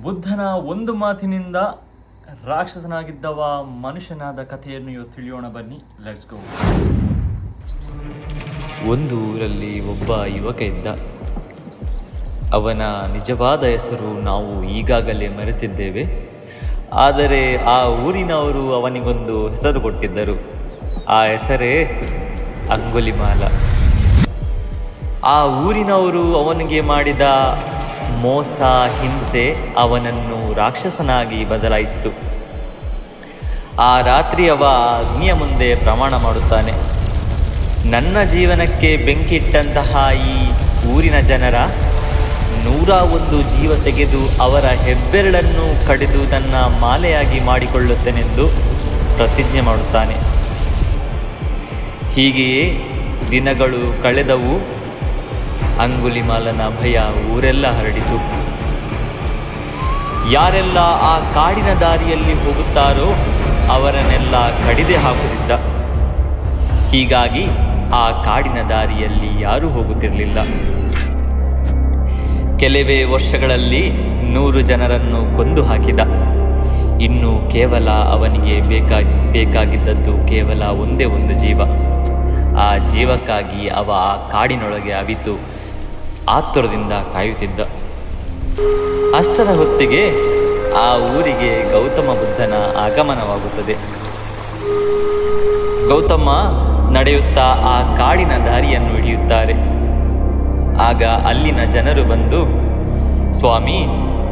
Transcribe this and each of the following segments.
ಬುದ್ಧನ ಒಂದು ಮಾತಿನಿಂದ ರಾಕ್ಷಸನಾಗಿದ್ದವ ಮನುಷ್ಯನಾದ ಕಥೆಯನ್ನು ಇವತ್ತು ತಿಳಿಯೋಣ. ಬನ್ನಿ, ಲೆಟ್ಸ್ ಗೋ. ಒಂದು ಊರಲ್ಲಿ ಒಬ್ಬ ಯುವಕ ಇದ್ದ. ಅವನ ನಿಜವಾದ ಹೆಸರು ನಾವು ಈಗಾಗಲೇ ಮರೆತಿದ್ದೇವೆ. ಆದರೆ ಆ ಊರಿನವರು ಅವನಿಗೊಂದು ಹೆಸರು ಕೊಟ್ಟಿದ್ದರು. ಆ ಹೆಸರೇ ಅಂಗುಲಿಮಾಲ. ಆ ಊರಿನವರು ಅವನಿಗೆ ಮಾಡಿದ ಮೋಸ, ಹಿಂಸೆ ಅವನನ್ನು ರಾಕ್ಷಸನಾಗಿ ಬದಲಾಯಿಸಿತು. ಆ ರಾತ್ರಿ ಅವ ಅಗ್ನಿಯ ಮುಂದೆ ಪ್ರಮಾಣ ಮಾಡುತ್ತಾನೆ. ನನ್ನ ಜೀವನಕ್ಕೆ ಬೆಂಕಿ ಇಟ್ಟಂತಹ ಈ ಊರಿನ ಜನರ 101 ಜೀವ ತೆಗೆದು ಅವರ ಹೆಬ್ಬೆರಳನ್ನು ಕಡಿದು ತನ್ನ ಮಾಲೆಯಾಗಿ ಮಾಡಿಕೊಳ್ಳುತ್ತೇನೆಂದು ಪ್ರತಿಜ್ಞೆ ಮಾಡುತ್ತಾನೆ. ಹೀಗೆಯೇ ದಿನಗಳು ಕಳೆದವು. ಅಂಗುಲಿಮಾಲನ ಭಯ ಊರೆಲ್ಲ ಹರಡಿತು. ಯಾರೆಲ್ಲ ಆ ಕಾಡಿನ ದಾರಿಯಲ್ಲಿ ಹೋಗುತ್ತಾರೋ ಅವರನ್ನೆಲ್ಲ ಕಡಿದೆ ಹಾಕುತ್ತಿದ್ದ. ಹೀಗಾಗಿ ಆ ಕಾಡಿನ ದಾರಿಯಲ್ಲಿ ಯಾರೂ ಹೋಗುತ್ತಿರಲಿಲ್ಲ. ಕೆಲವೇ ವರ್ಷಗಳಲ್ಲಿ 100 ಜನರನ್ನು ಕೊಂದು ಹಾಕಿದ. ಇನ್ನು ಕೇವಲ ಅವನಿಗೆ ಬೇಕಾಗಿದ್ದದ್ದು ಕೇವಲ ಒಂದೇ ಒಂದು ಜೀವ. ಆ ಜೀವಕ್ಕಾಗಿ ಅವ ಆ ಕಾಡಿನೊಳಗೆ ಅವಿತು ಆತುರದಿಂದ ಕಾಯುತ್ತಿದ್ದ. ಅಷ್ಟರ ಹೊತ್ತಿಗೆ ಆ ಊರಿಗೆ ಗೌತಮ ಬುದ್ಧನ ಆಗಮನವಾಗುತ್ತದೆ. ಗೌತಮ ನಡೆಯುತ್ತಾ ಆ ಕಾಡಿನ ದಾರಿಯನ್ನು ಹಿಡಿಯುತ್ತಾರೆ. ಆಗ ಅಲ್ಲಿನ ಜನರು ಬಂದು, ಸ್ವಾಮಿ,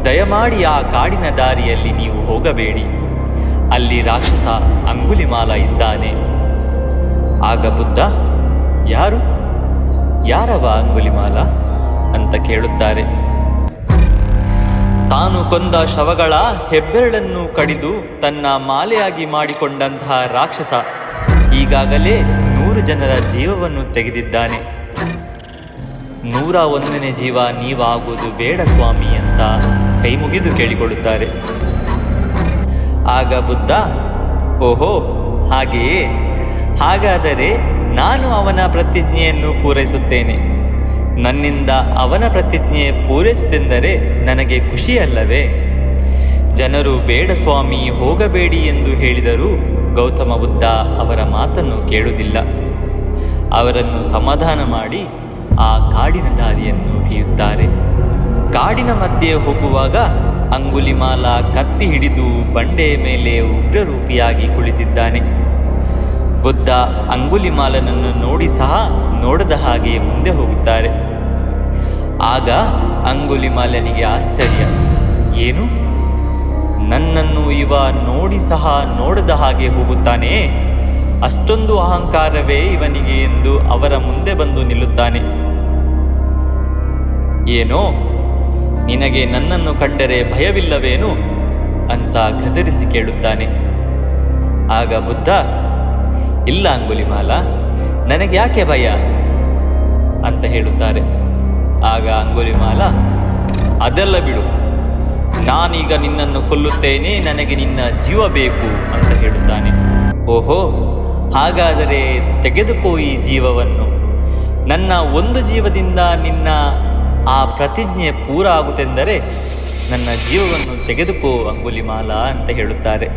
ದಯಮಾಡಿ ಆ ಕಾಡಿನ ದಾರಿಯಲ್ಲಿ ನೀವು ಹೋಗಬೇಡಿ, ಅಲ್ಲಿ ರಾಕ್ಷಸ ಅಂಗುಲಿಮಾಲ ಇದ್ದಾನೆ. ಆಗ ಬುದ್ಧ, ಯಾರವ ಅಂಗುಲಿಮಾಲ ಅಂತ ಕೇಳುತ್ತಾರೆ. ತಾನು ಕೊಂದ ಶವಗಳ ಹೆಬ್ಬೆರಳನ್ನು ಕಡಿದು ತನ್ನ ಮಾಲೆಯಾಗಿ ಮಾಡಿಕೊಂಡಂತಹ ರಾಕ್ಷಸ ಈಗಾಗಲೇ 100 ಜನರ ಜೀವವನ್ನು ತೆಗೆದಿದ್ದಾನೆ. 101ನೇ ಜೀವ ನೀವಾಗುವುದು ಬೇಡ ಸ್ವಾಮಿ ಅಂತ ಕೈ ಮುಗಿದು ಕೇಳಿಕೊಳ್ಳುತ್ತಾರೆ. ಆಗ ಬುದ್ಧ, ಓಹೋ ಹಾಗೆಯೇ, ಹಾಗಾದರೆ ನಾನು ಅವನ ಪ್ರತಿಜ್ಞೆಯನ್ನು ಪೂರೈಸುತ್ತೇನೆ. ನನ್ನಿಂದ ಅವನ ಪ್ರತಿಜ್ಞೆ ಪೂರೈಸುತ್ತೆಂದರೆ ನನಗೆ ಖುಷಿಯಲ್ಲವೇ? ಜನರು ಬೇಡ ಸ್ವಾಮಿ, ಹೋಗಬೇಡಿ ಎಂದು ಹೇಳಿದರೂ ಗೌತಮ ಬುದ್ಧ ಅವರ ಮಾತನ್ನು ಕೇಳುವುದಿಲ್ಲ. ಅವರನ್ನು ಸಮಾಧಾನ ಮಾಡಿ ಆ ಕಾಡಿನ ದಾರಿಯನ್ನು ಹಿಡಿಯುತ್ತಾರೆ. ಕಾಡಿನ ಮಧ್ಯೆ ಹೋಗುವಾಗ ಅಂಗುಲಿಮಾಲ ಕತ್ತಿ ಹಿಡಿದು ಬಂಡೆಯ ಮೇಲೆ ಉಗ್ರರೂಪಿಯಾಗಿ ಕುಳಿತಿದ್ದಾನೆ. ಬುದ್ಧ ಅಂಗುಲಿಮಾಲನನ್ನು ನೋಡಿ ಸಹ ನೋಡದ ಹಾಗೆ ಮುಂದೆ ಹೋಗುತ್ತಾರೆ. ಆಗ ಅಂಗುಲಿಮಾಲನಿಗೆ ಆಶ್ಚರ್ಯ, ಏನು, ನನ್ನನ್ನು ಇವ ನೋಡಿ ಸಹ ನೋಡದ ಹಾಗೆ ಹೋಗುತ್ತಾನೆ? ಅಷ್ಟೊಂದು ಅಹಂಕಾರವೇ ಇವನಿಗೆ ಎಂದು ಅವರ ಮುಂದೆ ಬಂದು ನಿಲ್ಲುತ್ತಾನೆ. ಏನೋ, ನಿನಗೆ ನನ್ನನ್ನು ಕಂಡರೆ ಭಯವಿಲ್ಲವೇನು ಅಂತ ಗದರಿಸಿ ಕೇಳುತ್ತಾನೆ. ಆಗ ಬುದ್ಧ, ಇಲ್ಲ ಅಂಗುಲಿಮಾಲ, ನನಗೆ ಯಾಕೆ ಭಯ ಅಂತ ಹೇಳುತ್ತಾರೆ. ಆಗ ಅಂಗುಲಿಮಾಲ, ಅದೆಲ್ಲ ಬಿಡು, ನಾನೀಗ ನಿನ್ನನ್ನು ಕೊಲ್ಲುತ್ತೇನೆ, ನನಗೆ ನಿನ್ನ ಜೀವ ಬೇಕು ಅಂತ ಹೇಳುತ್ತಾನೆ. ಓಹೋ, ಹಾಗಾದರೆ ತೆಗೆದುಕೋ ಈ ಜೀವವನ್ನು. ನನ್ನ ಒಂದು ಜೀವದಿಂದ ನಿನ್ನ ಆ ಪ್ರತಿಜ್ಞೆ ಪೂರ ಆಗುತ್ತೆಂದರೆ ನನ್ನ ಜೀವವನ್ನು ತೆಗೆದುಕೋ ಅಂಗುಲಿಮಾಲ ಅಂತ ಹೇಳುತ್ತಾರೆ.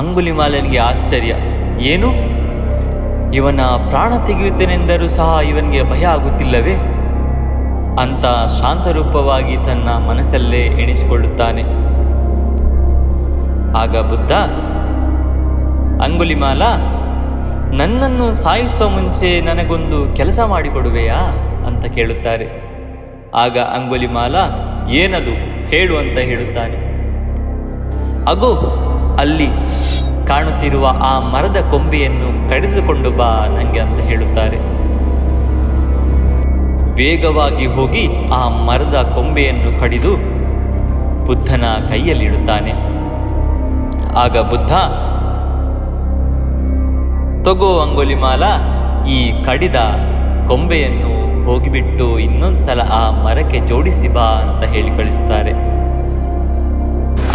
ಅಂಗುಲಿಮಾಲನಿಗೆ ಆಶ್ಚರ್ಯ, ಏನು, ಇವನ ಪ್ರಾಣ ತೆಗೆಯುತ್ತೇನೆಂದರೂ ಸಹ ಇವನಿಗೆ ಭಯ ಆಗುತ್ತಿಲ್ಲವೇ ಅಂತ ಶಾಂತರೂಪವಾಗಿ ತನ್ನ ಮನಸ್ಸಲ್ಲೇ ಎಣಿಸಿಕೊಳ್ಳುತ್ತಾನೆ. ಆಗ ಬುದ್ಧ, ಅಂಗುಲಿಮಾಲ, ನನ್ನನ್ನು ಸಾಯಿಸುವ ಮುಂಚೆ ನನಗೊಂದು ಕೆಲಸ ಮಾಡಿಕೊಡುವೆಯಾ ಅಂತ ಕೇಳುತ್ತಾರೆ. ಆಗ ಅಂಗುಲಿಮಾಲ, ಏನದು ಹೇಳು ಅಂತ ಹೇಳುತ್ತಾನೆ. ಅಗೋ, ಅಲ್ಲಿ ಕಾಣುತ್ತಿರುವ ಆ ಮರದ ಕೊಂಬೆಯನ್ನು ಕಡಿದುಕೊಂಡು ಬಾ ನನಗೆ ಅಂತ ಹೇಳುತ್ತಾರೆ. ವೇಗವಾಗಿ ಹೋಗಿ ಆ ಮರದ ಕೊಂಬೆಯನ್ನು ಕಡಿದು ಬುದ್ಧನ ಕೈಯಲ್ಲಿಡುತ್ತಾನೆ. ಆಗ ಬುದ್ಧ, ತಗೋ ಅಂಗುಲಿಮಾಲ, ಈ ಕಡಿದ ಕೊಂಬೆಯನ್ನು ಹೋಗಿಬಿಟ್ಟು ಇನ್ನೊಂದ್ಸಲ ಆ ಮರಕ್ಕೆ ಜೋಡಿಸಿ ಬಾ ಅಂತ ಹೇಳಿ ಕಳಿಸುತ್ತಾರೆ.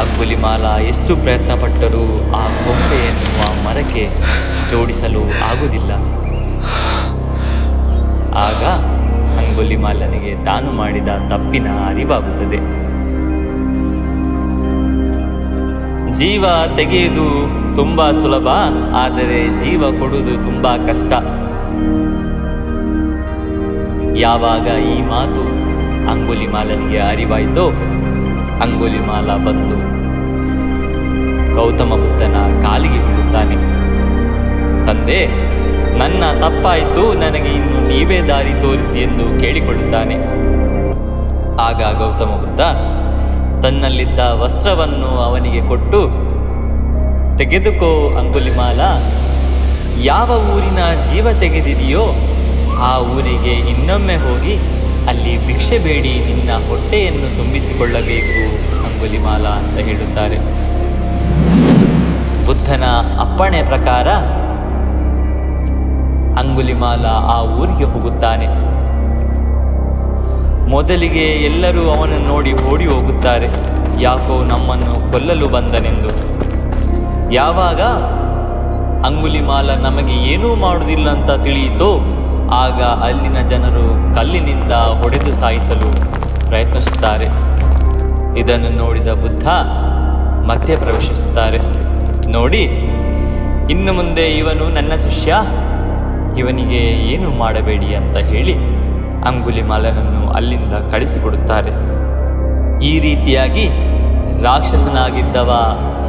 ಅಂಗುಲಿಮಾಲ ಎಷ್ಟು ಪ್ರಯತ್ನ ಪಟ್ಟರೂ ಆ ಕೊಂಬೆಯನ್ನು ಆ ಮರಕ್ಕೆ ಜೋಡಿಸಲು ಆಗುವುದಿಲ್ಲ. ಆಗ ಅಂಗುಲಿಮಾಲನಿಗೆ ತಾನು ಮಾಡಿದ ತಪ್ಪಿನ ಅರಿವಾಗುತ್ತದೆ. ಜೀವ ತೆಗೆಯುವುದು ತುಂಬ ಸುಲಭ, ಆದರೆ ಜೀವ ಕೊಡುವುದು ತುಂಬ ಕಷ್ಟ. ಯಾವಾಗ ಈ ಮಾತು ಅಂಗುಲಿಮಾಲನಿಗೆ ಅರಿವಾಯಿತೋ, ಅಂಗುಲಿಮಾಲ ಬಂದು ಗೌತಮ ಬುದ್ಧನ ಕಾಲಿಗೆ ಬೀಳುತ್ತಾನೆ. ತಂದೆ, ನನ್ನ ತಪ್ಪಾಯಿತು, ನನಗೆ ಇನ್ನು ನೀವೇ ದಾರಿ ತೋರಿಸಿ ಎಂದು ಕೇಳಿಕೊಳ್ಳುತ್ತಾನೆ. ಆಗ ಗೌತಮ ಬುದ್ಧ ತನ್ನಲ್ಲಿದ್ದ ವಸ್ತ್ರವನ್ನು ಅವನಿಗೆ ಕೊಟ್ಟು, ತೆಗೆದುಕೋ ಅಂಗುಲಿಮಾಲ, ಯಾವ ಊರಿನ ಜೀವ ತೆಗೆದಿದೆಯೋ ಆ ಊರಿಗೆ ಇನ್ನೊಮ್ಮೆ ಹೋಗಿ ಅಲ್ಲಿ ಭಿಕ್ಷೆ ಬೇಡಿ ನಿನ್ನ ಹೊಟ್ಟೆಯನ್ನು ತುಂಬಿಸಿಕೊಳ್ಳಬೇಕು ಅಂಗುಲಿಮಾಲ ಅಂತ ಹೇಳುತ್ತಾರೆ. ಬುದ್ಧನ ಅಪ್ಪಣೆ ಪ್ರಕಾರ ಅಂಗುಲಿಮಾಲ ಆ ಊರಿಗೆ ಹೋಗುತ್ತಾನೆ. ಮೊದಲಿಗೆ ಎಲ್ಲರೂ ಅವನನ್ನು ನೋಡಿ ಓಡಿ ಹೋಗುತ್ತಾರೆ, ಯಾಕೋ ನಮ್ಮನ್ನು ಕೊಲ್ಲಲು ಬಂದನೆಂದು. ಯಾವಾಗ ಅಂಗುಲಿಮಾಲ ನಮಗೆ ಏನೂ ಮಾಡುವುದಿಲ್ಲ ಅಂತ ತಿಳಿಯಿತೋ, ಆಗ ಅಲ್ಲಿನ ಜನರು ಕಲ್ಲಿನಿಂದ ಹೊಡೆದು ಸಾಯಿಸಲು ಪ್ರಯತ್ನಿಸುತ್ತಾರೆ. ಇದನ್ನು ನೋಡಿದ ಬುದ್ಧ ಮಧ್ಯೆ ಪ್ರವೇಶಿಸುತ್ತಾರೆ. ನೋಡಿ, ಇನ್ನು ಮುಂದೆ ಇವನು ನನ್ನ ಶಿಷ್ಯ, ಇವನಿಗೆ ಏನು ಮಾಡಬೇಡಿ ಅಂತ ಹೇಳಿ ಅಂಗುಲಿಮಾಲನನ್ನು ಅಲ್ಲಿಂದ ಕಳಿಸಿಕೊಡುತ್ತಾರೆ. ಈ ರೀತಿಯಾಗಿ ರಾಕ್ಷಸನಾಗಿದ್ದವ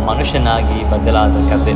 ಮನುಷ್ಯನಾಗಿ ಬದಲಾದ ಕಥೆ.